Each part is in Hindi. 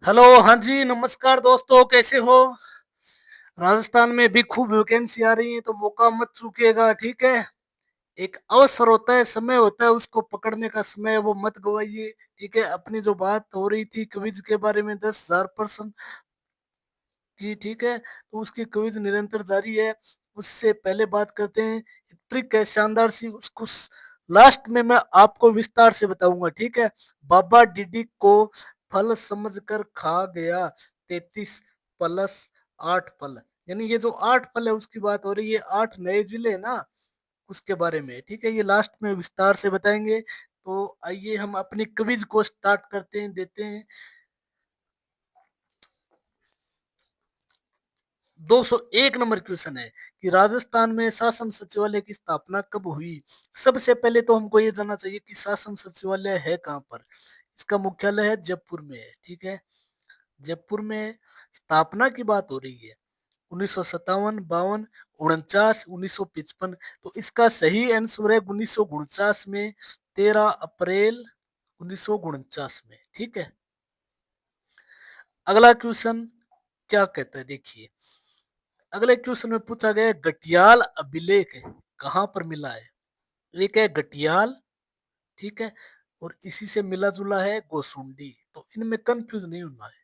हेलो, हाँ जी, नमस्कार दोस्तों, कैसे हो? राजस्थान में भी खूब वैकेंसी आ रही है, तो मौका मत चूकिएगा, ठीक है? एक अवसर होता है, समय होता है, उसको पकड़ने का समय है, वो मत गवाइए, ठीक है? अपनी जो बात हो रही थी क्विज के बारे में 10,000 प्रश्न की, ठीक है? तो उसकी क्विज निरंतर जारी है। उससे पहले बात करते हैं, एक ट्रिक है शानदार सी, उसको लास्ट में मैं आपको विस्तार से बताऊंगा, ठीक है? बाबा डिडी को फल समझकर खा गया 33+8 फल, यानी ये जो 8 फल है उसकी बात हो रही है। 8 नए जिले है ना, उसके बारे में, ठीक है? ये लास्ट में विस्तार से बताएंगे। तो आइए हम अपनी क्विज को स्टार्ट करते हैं, देते हैं। 201 नंबर क्वेश्चन है कि राजस्थान में शासन सचिवालय की स्थापना कब हुई? सबसे पहले तो हमको ये जानना चाहिए कि शासन सचिवालय है कहाँ पर। इसका मुख्यालय है जयपुर में है, ठीक है? जयपुर में। स्थापना की बात हो रही है 1957, 52, 49, 1955। तो इसका सही आंसर है 1949 में, 13 अप्रैल 1949 में, ठीक है? अगला क्वेश्चन क्या कहता है, देखिए। अगले क्वेश्चन में पूछा गया है, गटियाल अभिलेख कहाँ पर मिला है? एक है गटियाल, ठीक है? और इसी से मिला जुला है गोसुंडी, तो इनमें कंफ्यूज नहीं होना है।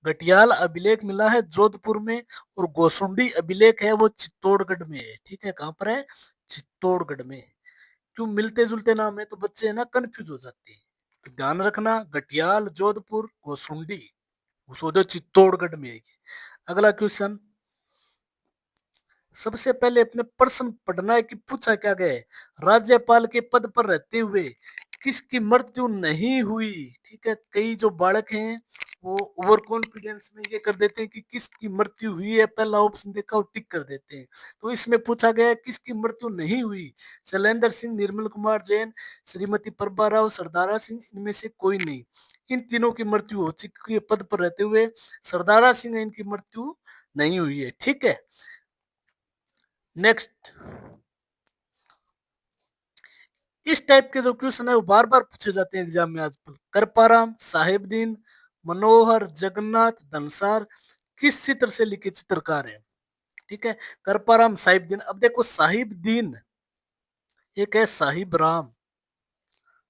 गटियाल अभिलेख मिला है जोधपुर में, और गोसुंडी अभिलेख है वो चित्तौड़गढ़ में है, ठीक है? कहाँ पर है? चित्तौड़गढ़ में। क्यों मिलते जुलते नाम है तो बच्चे है ना कंफ्यूज हो जाते हैं, तो ध्यान रखना, गटियाल जोधपुर गोसुंडी, सोचो चित्तौड़गढ़ में है। अगला क्वेश्चन, सबसे पहले अपने प्रश्न पढ़ना है कि पूछा क्या गया है। राज्यपाल के पद पर रहते हुए किसकी मृत्यु नहीं हुई? ठीक है, कई जो बालक हैं वो ओवर कॉन्फिडेंस में ये कर देते हैं कि किसकी मृत्यु हुई है, पहला ऑप्शन देखा और टिक कर देते हैं। तो इसमें पूछा गया है किसकी मृत्यु नहीं हुई। शैलेंद्र सिंह, निर्मल कुमार जैन, श्रीमती प्रभा राव, सरदारा सिंह, इनमें से कोई नहीं। इन तीनों की मृत्यु हो चुकी है पद पर रहते हुए। सरदारा सिंह, इनकी मृत्यु नहीं हुई है, ठीक है? नेक्स्ट, इस टाइप के जो क्वेश्चन है वो बार बार पूछे जाते हैं एग्जाम में आजकल। करपाराम, साहेबदीन, मनोहर, जगन्नाथ, धनसार किस चित्र से लिखे चित्रकार हैं? ठीक है, करपाराम, साहिबदीन। अब देखो, साहिबदीन एक है साहिब राम,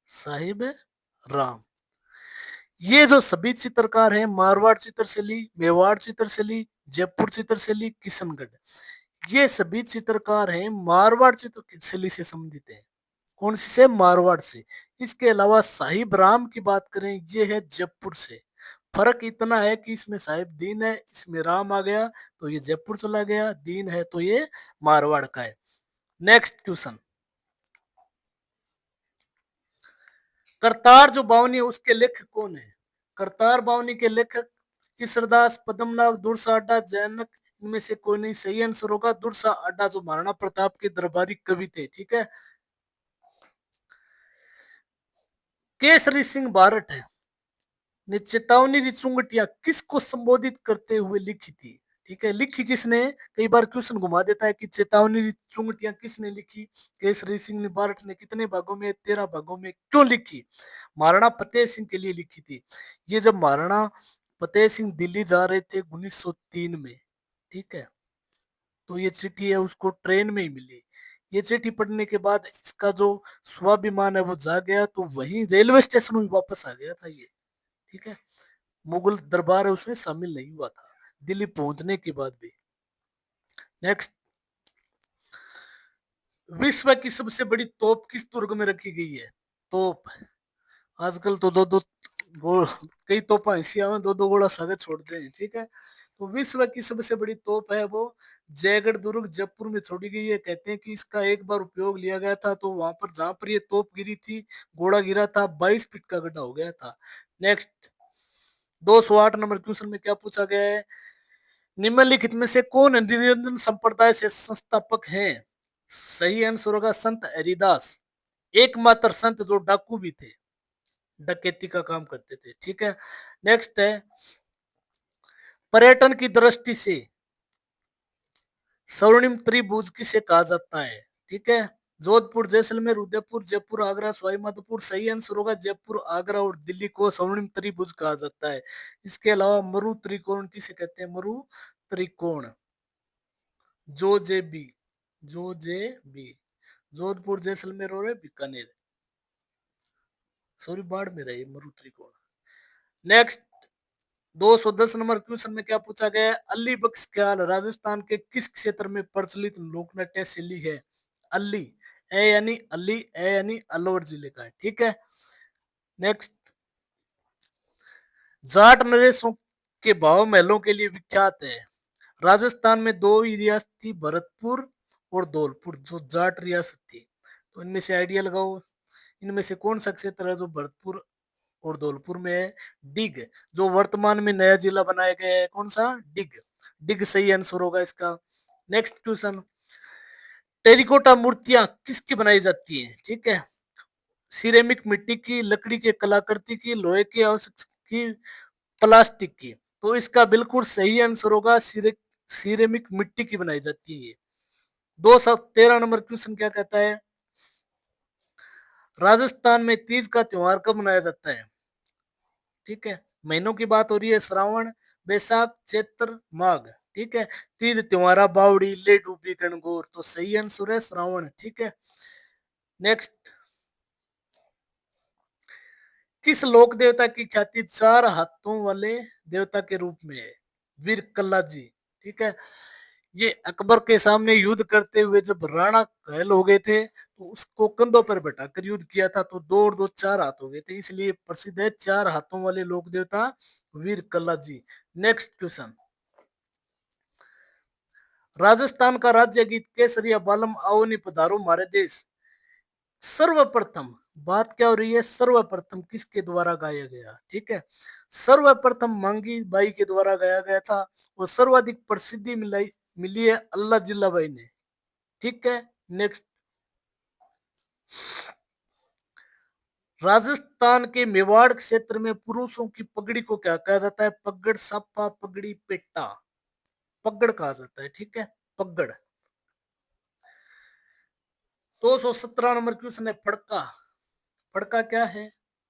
साहिब राम। ये जो सभी चित्रकार हैं, मारवाड़ चित्र से ली, मेवाड़ चित्र से ली, जयपुर चित्र से ली, किशनगढ़, ये सभी चित्रकार हैं मारवाड़ चित्र शैली से संबंधित हैं। कौन सी से? मारवाड़ से। इसके अलावा साहिब राम की बात करें, ये है जयपुर से। फर्क इतना है कि इसमें साहिब दीन है, इसमें राम आ गया तो ये जयपुर चला गया, दीन है तो ये मारवाड़ का है। नेक्स्ट क्वेश्चन, करतार जो बावनी है उसके लेखक कौन है? करतार बावनी के लेखक ईश्वरदास, पद्मनाभ, दुर्सा अड्डा, जैनक, इनमें से कोई नहीं। सही आंसर होगा दुर्सा अड्डा, जो महाराणा प्रताप के दरबारी कवि थे, ठीक है? केसरी सिंह बारट है ने चेतावनी रिचुंगटिया किसको संबोधित करते हुए लिखी थी? ठीक है, लिखी किसने? कई बार क्वेश्चन घुमा देता है कि चेतावनी रिचुंगटिया किसने लिखी। केसरी सिंह ने बारट ने कितने भागों में? 13 भागों में। क्यों लिखी? महाराणा फतेह सिंह के लिए लिखी थी। ये जब महाराणा फतेह सिंह दिल्ली जा रहे थे 1903 में, ठीक है, तो ये चिट्ठी है उसको ट्रेन में ही मिली। ये चिट्ठी पढ़ने के बाद इसका जो स्वाभिमान है वो जा गया, तो वहीं रेलवे स्टेशन में वापस आ गया था ये, ठीक है? मुगल दरबार है उसमें शामिल नहीं हुआ था दिल्ली पहुंचने के बाद भी। नेक्स्ट, विश्व की सबसे बड़ी तोप किस दुर्ग में रखी गई है? तोप, आजकल तो दो दो गो, कई तोपा हिस्सिया में दो दो गोला सागे छोड़ते हैं, ठीक है? तो विश्व की सबसे बड़ी तोप है वो जयगढ़ दुर्ग जयपुर में छोड़ी गई है। कहते हैं कि इसका एक बार उपयोग लिया गया था, तो वहां पर जहां पर ये तोप गिरी थी, गोला गिरा था, 22 फीट का गड्ढा हो गया था। नेक्स्ट, 208 नंबर क्वेश्चन में क्या पूछा गया है? निम्नलिखित में से कौन निरंजन संप्रदाय से संस्थापक हैं? सही आंसर होगा संत हरिदास, एकमात्र संत जो डाकू भी थे, डकैती का काम करते थे, ठीक है? नेक्स्ट है, पर्यटन की दृष्टि से स्वर्णिम त्रिभुज किसे कहा जाता है? ठीक है, जोधपुर, जैसलमेर, उदयपुर, जयपुर, आगरा, सवाई माधोपुर। सही आंसर होगा जयपुर, आगरा और दिल्ली को स्वर्णिम त्रिभुज कहा जाता है। इसके अलावा मरु त्रिकोण किसे कहते हैं? मरु त्रिकोण, जो जे बी, जो जे बी, जोधपुर, जैसलमेर और बीकानेर, सॉरी बाड़मेर है ये मरु त्रिकोण। नेक्स्ट 210 नंबर क्वेश्चन में क्या पूछा गया है? अली बख्श ख्याल राजस्थान के किस क्षेत्र में प्रचलित लोक नाट्य शैली है? अली, ए यानी अली, ए यानी अलवर जिले का है, ठीक है। नेक्स्ट, जाट नरेशों के भाव महलों के लिए विख्यात है। राजस्थान में दो ही रियासत थी, भरतपुर और धौलपुर, जो जाट रियासत थी। तो इनमें से आइडिया लगाओ, इनमें से कौन सा क्षेत्र है जो भरतपुर और धौलपुर में है? डिग, जो वर्तमान में नया जिला बनाया गया है, कौन सा? डिग। डिग सही आंसर होगा इसका। नेक्स्ट क्वेश्चन, टेरिकोटा मूर्तियां किसकी बनाई जाती हैं? ठीक है, सिरेमिक मिट्टी की, लकड़ी के कलाकृति की, लोहे की, आवश्यक की, प्लास्टिक की। तो इसका बिल्कुल सही आंसर होगा सिरेमिक मिट्टी की बनाई जाती है। 213 नंबर क्वेश्चन क्या कहता है? राजस्थान में तीज का त्योहार कब मनाया जाता है? ठीक है, महीनों की बात हो रही है, श्रावण, बैसाख, चैत्र, माघ। ठीक है, तीज त्योहारा बावड़ी ले डूबी गणगौर, तो सही आंसर है श्रावण। ठीक है, नेक्स्ट, किस लोक देवता की ख्याति चार हाथों वाले देवता के रूप में है? वीर कल्ला जी। ठीक है, ये अकबर के सामने युद्ध करते हुए जब राणा घायल हो गए थे तो उसको कंधों पर बैठाकर युद्ध किया था, तो दो और दो चार हाथ हो गए थे, इसलिए प्रसिद्ध है चार हाथों वाले लोक देवता वीर कल्ला जी। नेक्स्ट क्वेश्चन, राजस्थान का राज्य गीत केसरिया बालम आओ नी पधारो मारे देश, सर्वप्रथम, बात क्या हो रही है? सर्वप्रथम किसके द्वारा गाया गया? ठीक है, सर्वप्रथम मांगी बाई के द्वारा गाया गया था, और सर्वाधिक प्रसिद्धि मिली है अल्लाह जिल्लाबाई ने। ठीक है, नेक्स्ट, राजस्थान के मेवाड़ क्षेत्र में पुरुषों की पगड़ी को क्या कहा जाता है? पगड़, सापा, पगड़ी, पेटा, पगड़ कहा जाता है। ठीक है, पगड़। 217 नंबर क्वेश्चन है, फड़का। फड़का क्या है?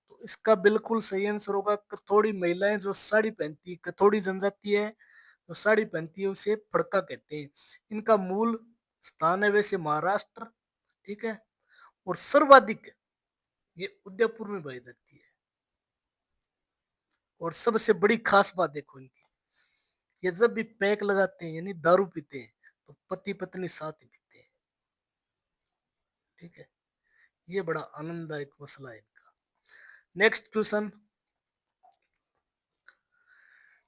तो इसका बिल्कुल सही आंसर होगा कथोड़ी महिलाएं जो साड़ी पहनती है, कथोड़ी जनजाति है जो साड़ी पहनती है, उसे फड़का कहते हैं। इनका मूल स्थान है वैसे महाराष्ट्र। ठीक है, और सर्वाधिक ये उदयपुर में पाई जाती है। और सबसे बड़ी खास बात देखो इनकी, ये जब भी पैक लगाते हैं यानी दारू पीते हैं तो पति पत्नी साथ ही पीते हैं। ठीक है, ये बड़ा आनंददायक मसला है इनका। नेक्स्ट क्वेश्चन,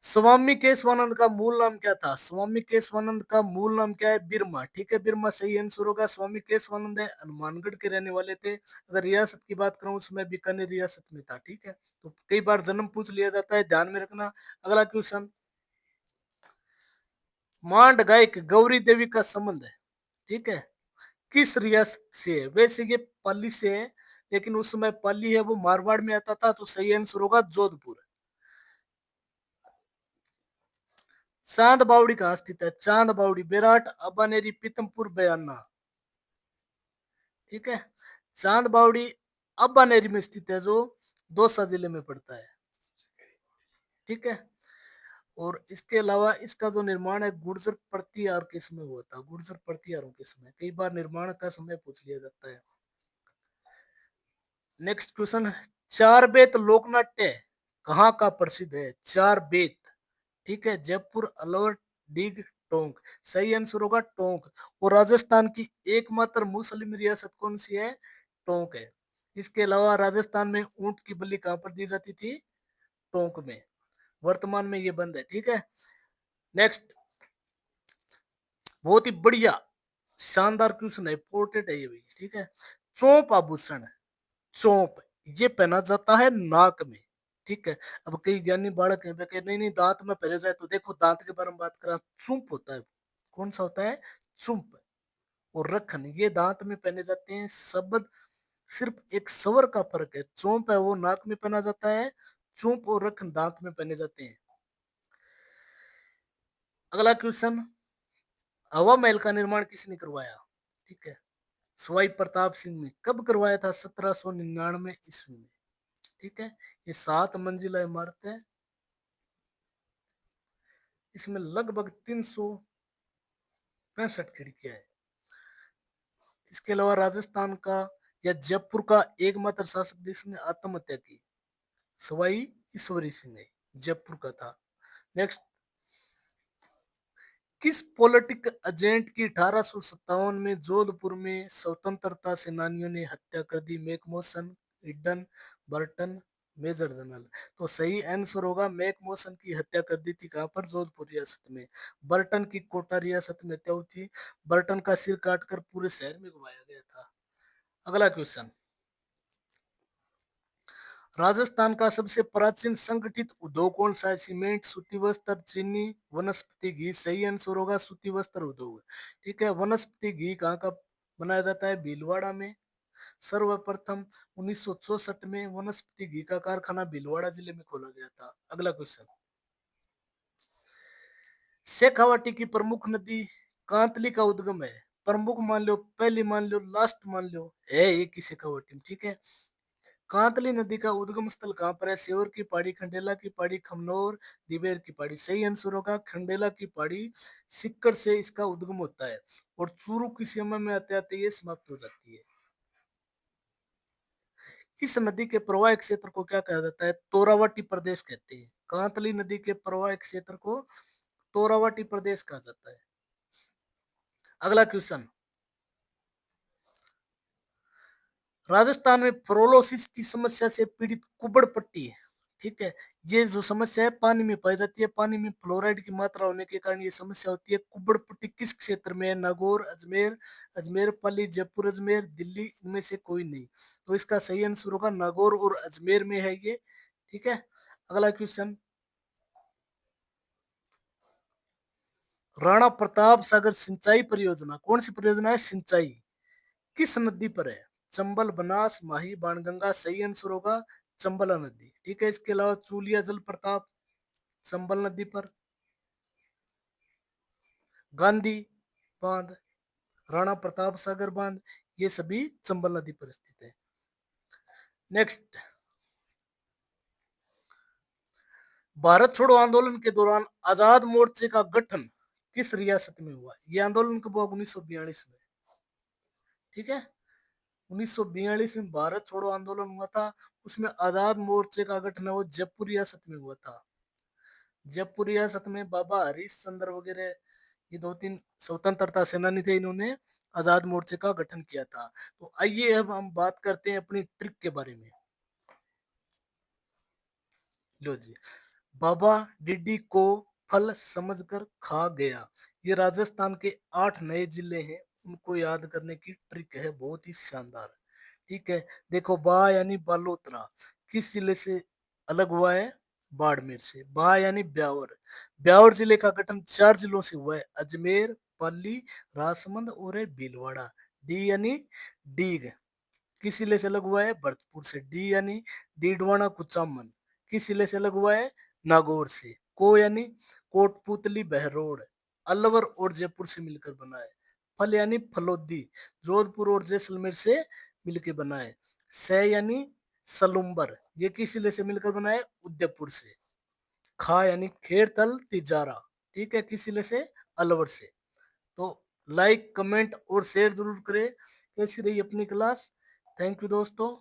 स्वामी केशवानंद का मूल नाम क्या था? स्वामी केशवानंद का मूल नाम क्या है? बिरमा। ठीक है, बिरमा सही आंसर होगा। स्वामी केशवानंद है हनुमानगढ़ के रहने वाले थे। अगर रियासत की बात करूं उसमें बीकानेर रियासत में था। ठीक है, तो कई बार जन्म पूछ लिया जाता है, ध्यान में रखना। अगला क्वेश्चन, मांड गायक गौरी देवी का संबंध है, ठीक है, किस रियासत से है? वैसे ये पाली से है, लेकिन उस समय पाली है वो मारवाड़ में आता था, तो सही आंसर होगा जोधपुर। चांद बावड़ी कहाँ स्थित है? चांद बावड़ी बेराट, अबानेरी, पीतमपुर, बयाना। ठीक है, चांद बावड़ी अबानेरी में स्थित है, जो दौसा जिले में पड़ता है। ठीक है, और इसके अलावा इसका जो निर्माण है गुर्जर प्रतिहार के समय हुआ था, गुर्जर प्रतिहारों के समय। कई बार निर्माण का समय पूछ लिया जाता है। नेक्स्ट क्वेश्चन, चार बेत लोकनाट्य कहाँ का प्रसिद्ध है? चार बेत, ठीक है, जयपुर, अलवर, डीग, टोंक। सही आंसर होगा टोंक। और राजस्थान की एकमात्र मुस्लिम रियासत कौन सी है? टोंक है। इसके अलावा राजस्थान में ऊंट की बलि कहाँ पर दी जाती थी? टोंक में। वर्तमान में ये बंद है। ठीक है, नेक्स्ट, बहुत ही बढ़िया शानदार क्वेश्चन है, इंपोर्टेंट है ये भी। ठीक है, चौप आभूषण, चौप, ये पहना जाता है नाक में। ठीक है, अब कई ज्ञानी बालक हैं वे कहे नहीं नहीं दांत में पहने जाए, तो देखो दांत के बारे में बात करा, चुंप होता है। कौन सा होता है? चुंप। और रखन, ये दांत में पहने जाते हैं। शब्द सिर्फ एक स्वर का फर्क है, चौंप है वो नाक में पहना जाता है, चुंप और रखन दांत में पहने जाते हैं। अगला क्वेश्चन, हवा महल का निर्माण किसने करवाया? ठीक है, सवाई प्रताप सिंह ने कब करवाया था? 1799 ईस्वी में। ठीक है, ये 7 मंजिला इमारत है। इसमें लगभग 365 खिड़कियां हैं। इसके अलावा राजस्थान का या जयपुर का एकमात्र शासक जिसने आत्महत्या की, सवाई ईश्वरी सिंह ने, जयपुर का था। नेक्स्ट, किस पॉलिटिक एजेंट की 1857 में जोधपुर में स्वतंत्रता सेनानियों ने हत्या कर दी? McMahon, Eden, Burton, major general. तो सही आंसर होगा, मैकमोहन की हत्या कर दी थी। कहां पर? जोधपुर रियासत में। बर्टन की कोटा रियासत में हत्या हुई थी। बर्टन का सिर काटकर पूरे शहर में घुमाया गया था। अगला क्वेश्चन, राजस्थान का सबसे प्राचीन संगठित उद्योग कौन सा है? सीमेंट, सूती वस्त्र, चीनी, वनस्पति घी। सही आंसर होगा सूती वस्त्र उद्योग। ठीक है, वनस्पति घी कहाँ का बनाया जाता है? भीलवाड़ा में। सर्वप्रथम 1964 में वनस्पति घी का कारखाना भीलवाड़ा जिले में खोला गया था। अगला क्वेश्चन, शेखावाटी की प्रमुख नदी कांतली का उद्गम है। प्रमुख मान लो, पहली मान लो, लास्ट मान लो, है एक ही शेखावाटी में। ठीक है, कांतली नदी का उद्गम स्थल कहाँ पर है? सेवर की पहाड़ी, खंडेला की पहाड़ी, खमनोर, दिवेर की पहाड़ी। सही आंसर होगा खंडेला की पहाड़ी। सिक्कर से इसका उद्गम होता है और चूरू की सीमा में आते आते ये समाप्त हो जाती है। इस नदी के प्रवाह क्षेत्र को क्या कहा जाता है? तोरावटी प्रदेश कहते हैं। कांतली नदी के प्रवाह क्षेत्र को तोरावटी प्रदेश कहा जाता है। अगला क्वेश्चन, राजस्थान में फ्लोरोसिस की समस्या से पीड़ित कुबड़ पट्टी है। ठीक है, ये जो समस्या है पानी में पाई जाती है। पानी में फ्लोराइड की मात्रा होने के कारण ये समस्या होती है। कुबड़ पट्टी किस क्षेत्र में है? नागौर, अजमेर, अजमेर पाली, जयपुर अजमेर, दिल्ली, इनमें से कोई नहीं। तो इसका सही आंसर होगा नागौर और अजमेर में है ये। ठीक है, अगला क्वेश्चन, राणा प्रताप सागर सिंचाई परियोजना कौन सी परियोजना है? सिंचाई किस नदी पर है? चंबल, बनास, माही, बाणगंगा। सही आंसर होगा चंबल नदी। ठीक है, इसके अलावा चूलिया जल प्रताप चंबल नदी पर। गांधी बांध, राणा प्रताप सागर बांध, ये सभी चंबल नदी पर स्थित है। नेक्स्ट, भारत छोड़ो आंदोलन के दौरान आजाद मोर्चे का गठन किस रियासत में हुआ? यह आंदोलन कब हुआ? 1942 में। ठीक है, 1942 में भारत छोड़ो आंदोलन हुआ था। उसमें आजाद मोर्चे का गठन वो जयपुर रियासत में हुआ था। जयपुर रियासत में बाबा हरीश चंद्र वगैरह ये 2-3 स्वतंत्रता सेनानी थे, इन्होंने आजाद मोर्चे का गठन किया था। तो आइए अब हम बात करते हैं अपनी ट्रिक के बारे में। लो जी, बाबा डिडी को फल समझकर खा गया, ये राजस्थान के 8 नए जिले हैं, उनको याद करने की ट्रिक है, बहुत ही शानदार। ठीक है, देखो बा यानी बालोतरा किस जिले से अलग हुआ है? बाड़मेर से। बा यानी ब्यावर, ब्यावर जिले का गठन 4 जिलों से हुआ है, अजमेर, पाली, राजसमंद और है भीलवाड़ा। डी यानी डीग किस जिले से अलग हुआ है? भरतपुर से। डी यानी डीडवाना कुचामन किस जिले से अलग हुआ है? नागौर से। को यानी कोटपुतली बहरोड अलवर और जयपुर से मिलकर बना है। फल यानी फलोदी जोधपुर और जैसलमेर से मिलकर बना है। स यानी सलुम्बर ये किस जिले से मिलकर बना है? उदयपुर से। खा यानी खेरतल तिजारा, ठीक है, किस जिले से? अलवर से। तो लाइक, कमेंट और शेयर जरूर करें। कैसी रही अपनी क्लास? थैंक यू दोस्तों।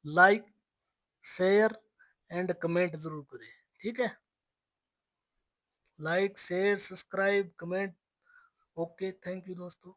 लाइक, शेयर एंड कमेंट जरूर करें। ठीक है, like, share, subscribe, comment. Okay, thank you दोस्तों।